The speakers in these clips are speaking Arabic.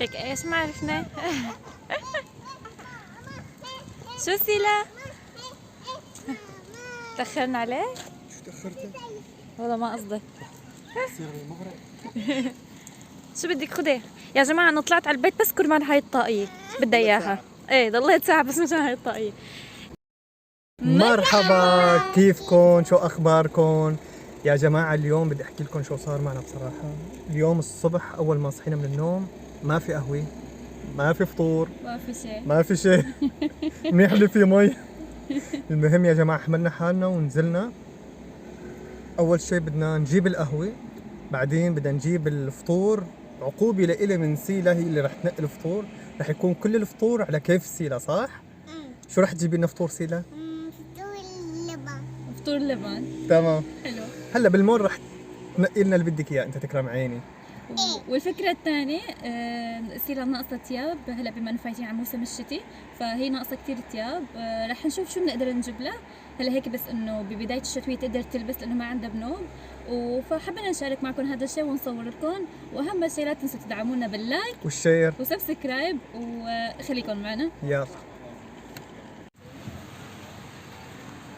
لك ايش ما عرفنا. شو سيلا؟ تأخرنا عليك؟ شو تأخرتي؟ والله ما قصدي. سير المغرب. شو بدك خدي؟ يا جماعة أنا طلعت على البيت بس كرمال هاي الطاقية بدها إياها. إيه ضليت ساعة بس مشان هاي الطاقية. مرحبا، كيفكن؟ شو أخباركن؟ يا جماعة اليوم بدي أحكي لكم شو صار معنا بصراحة. اليوم الصبح أول ما صحينا من النوم ما في قهوة، ما في فطور، ما في شيء. ما في شيء. منيح اللي في مي. المهم يا جماعة حملنا حالنا ونزلنا. أول شيء بدنا نجيب القهوة، بعدين بدنا نجيب الفطور. عقوبة لإلي من سيلا هي اللي رح تنقي الفطور، رح يكون كل الفطور على كيف سيلا، صح؟ شو رح تجيبي لنا فطور سيلا؟ فطور اللبن. فطور لبن. تمام. حلو. هلا بالمول رح تنقي لنا اللي بدك اياه، انت تكرم عيني. والفكرة الثانية سيلا ناقصة تياب هلا بما انه فايتين على موسم الشتي فهي ناقصة كتير تياب. رح نشوف شو بنقدر نجيب لها هلا هيك بس انه ببداية الشتوية تقدر تلبس لانه ما عندها بنوب. فحبينا نشارك معكم هذا الشيء ونصور لكم، واهم شيء لا تنسوا تدعمونا باللايك والشير. وسبسكرايب وخليكم معنا. يلا.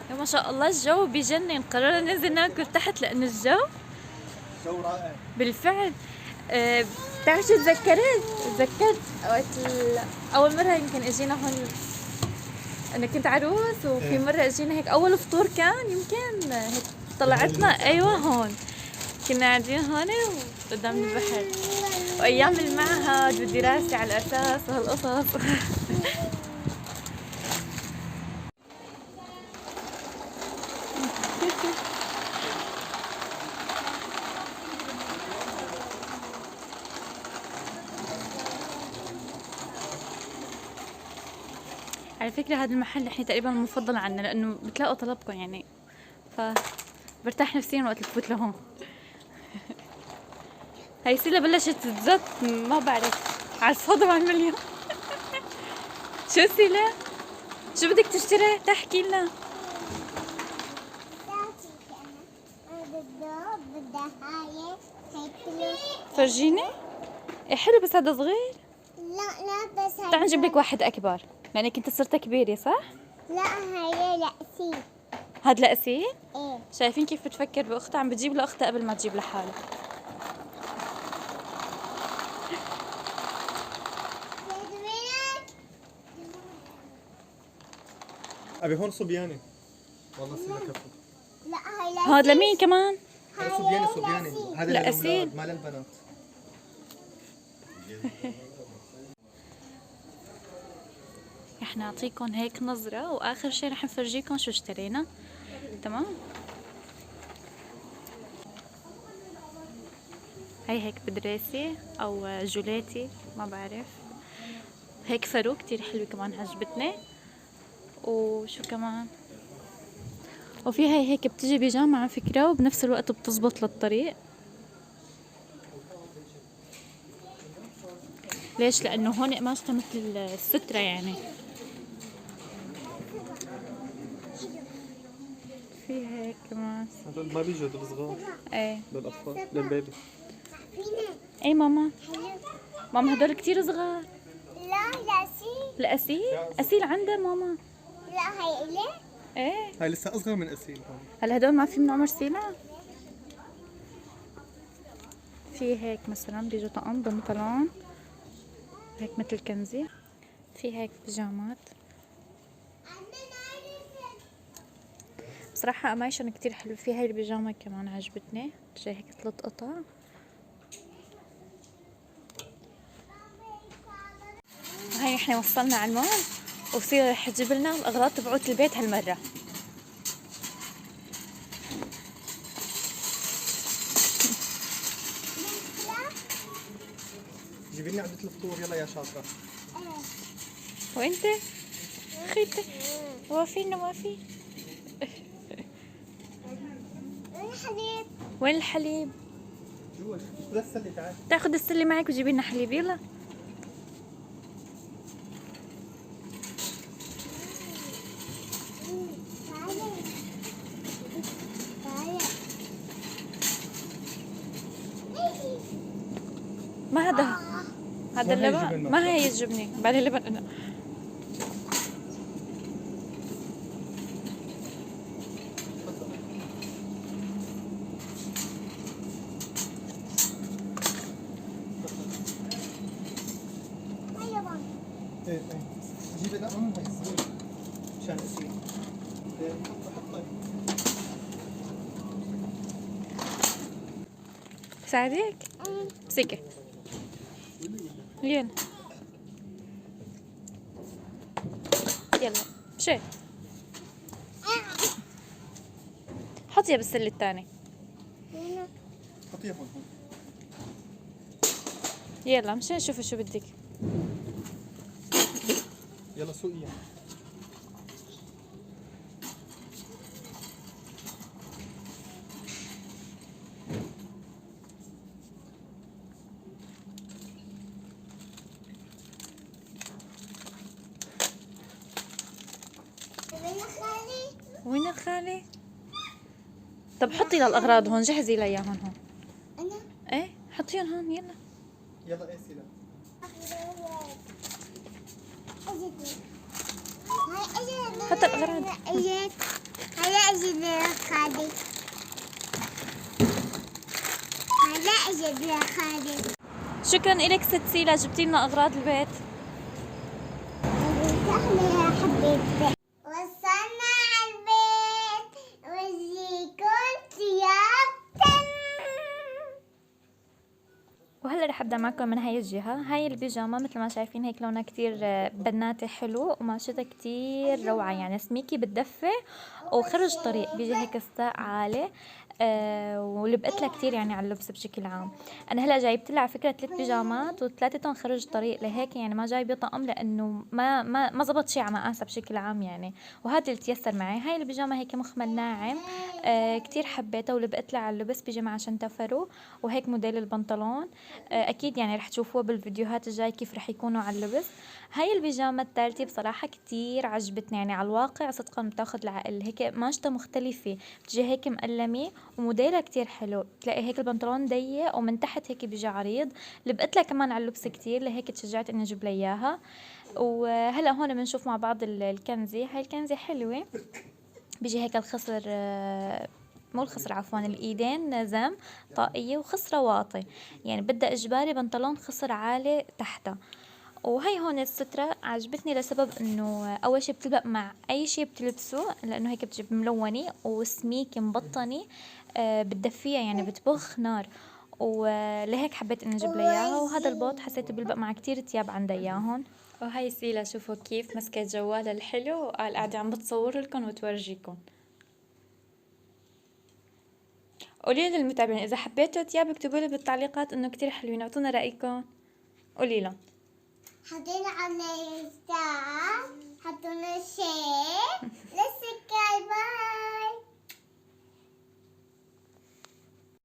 يا ما شاء الله الجو بجنن، قررنا ننزل ناكل تحت لأنه الجو رائع. بالفعل. بتعرف شو تذكرت وقت أول مرة يمكن اجينا هون، أنا كنت عروس وفي مرة اجينا هيك أول فطور كان يمكن هيك طلعتنا أيوة هون كنا قاعدين هون قدام البحر وأيام المعهد والدراسة على الأساس وهالقصص. على فكرة هذا المحل احنا تقريبا المفضل عنا لأنه بتلاقوا طلبكم يعني، برتاح نفسيا وقت بفوت لهون. هاي سيلا بلشت تزت ما بعرف على الصدى مع المليون. شو سيلا؟ شو بدك تشتري؟ تحكي لنا. فرجيني. إيه حلو بس هذا صغير. لا بس تعال نجيب لك واحد أكبر لأنك أنت صرت كبيرة صح؟ لا هي لا سي. هاد لأسي؟ ايه شايفين كيف بتفكر بأختها، عم بتجيب لأختها قبل ما تجيب لحالها. ابي هون صبياني. والله سيلا كفو. لا هي لا هاد لمين كمان؟ هذا صبياني هذا لا، للأولاد أسيل. ما للبنات. رح نعطيكم هيك نظرة وآخر شي رح نفرجيكم شو اشترينا. تمام. هاي هيك بدريسي أو جوليتي ما بعرف. هيك فرو كتير حلوة كمان عجبتني. وشو كمان، وفي هاي هيك بتجي بيجامة على فكرة وبنفس الوقت بتزبط للطريق. ليش؟ لأنه هون قماشتها مثل السترة يعني. في هيك كمان. هذول ما بيجوا هذول صغار ايه للأطفال للبيبي. ايه ماما. ماما هدول كتير صغار. لا سي. الأسيل؟ أسيل عندها ماما. لا هي إلي. ايه هاي لسه أصغر من أسيل هون. هلا هدول ما في من عمر سيلا. في هيك مثلا بيجوا طقم بنطلون هيك مثل كنزي. في هيك بيجامات. بصراحة قماشن كتير حلو. في هاي البيجامة كمان عجبتني، جاي هيك 3 قطع. هاي احنا وصلنا على المول وصير رح تجيب لنا الأغراض تبعوت البيت هالمرة. جيبي لنا عدة الفطور يلا يا شاطرة. وانت خيتي وافي نوافي. الحليب. وين الحليب؟ جوا خذ السلة تعال. تاخد السلة معك وجيبي لنا حليب يلا. ما هذا هذا ما هي اللبن الجبن ما هي الجبنه، بالي اللبن انا. هيا بابا. ايه ايه جيبي لا هاي الصغيرة عشان اقسيه. إيه، حط ساعدك؟ امسكي يلا يلا مشي. حطيها بالسله الثاني. حطيها هون هون. يلا مشي نشوف شو بدك. يلا سوقيها. وين خالي؟ وين الخالي؟ طب حطي للاغراض هون، جهزي لي اياهم هون. أنا ايه حطيهم هون يلا. يلا قاسي لا. حتى الأغراض. هلا أجيب لك خالي. هلا أجيب لك خالي. شكرا إلك ست سيلا، جبتي لنا اغراض البيت. سهلة يا حبيبتي. وصلنا على البيت وزيكم ثياب وهلا رح ابدا معكم من هاي الجهه. هاي البيجامه مثل ما شايفين هيك لونها كتير بناتي حلو، وقماشتها كتير روعه، يعني سميكي بتدفي وخرج طريق، بيجي هيك ستاء عالي. ولبقت لها كتير يعني على اللبس بشكل عام. انا هلا جايبت لها على فكره 3 بيجامات وثلاثتهم خرج طريق، لهيك يعني ما جايبه طقم لانه ما زبط شيء على مقاسها بشكل عام يعني. وهذا اللي تيسر معي. هاي البيجامه هيك مخمل ناعم، كتير حبيتها ولبقت لها على اللبس، بيجي مع شنتفرو وهيك موديل البنطلون. اكيد يعني رح تشوفوها بالفيديوهات الجاي كيف رح يكونوا على اللبس. هاي البيجامه الثالثه بصراحه كتير عجبتني، يعني على الواقع صدقا بتاخذ العقل. هيك ماشطه مختلفه، بتجي هيك مقلمه وموديلها كتير حلو. بتلاقي هيك البنطلون ضيق ومن تحت هيك بيجي عريض، لبقت لها كمان على اللبس كتير، لهيك تشجعت اني اجيب لها اياها. وهلا هون بنشوف مع بعض الكنزه. هاي الكنزه حلوه، بيجي هيك الخصر مو الخصر عفوا، الايدين زم طاقية وخصرة واطي، يعني بدها اجباري بنطلون خصر عالي تحتها. وهي هون السترة عجبتني لسبب انه اول شي بتلبق مع اي شي بتلبسه، لانه هيك بتجيب ملونة وسميكة مبطنة، بتدفيها يعني بتبخ نار. ولهيك حبيت اني اجيب لها اياها. وهذا البوت حسيته بيلبق مع كتير تياب عندها اياهم. وهي سيلا شوفوا كيف مسكت جوالها الحلو وقال قاعدة عم بتصور لكم وتورجيكم. قولي للمتابعين اذا حبيتوا تياب اكتبوا لي بالتعليقات انه كتير حلوين، اعطونا رايكم. قولي لهم. حطينا على ستار، حطينا شيء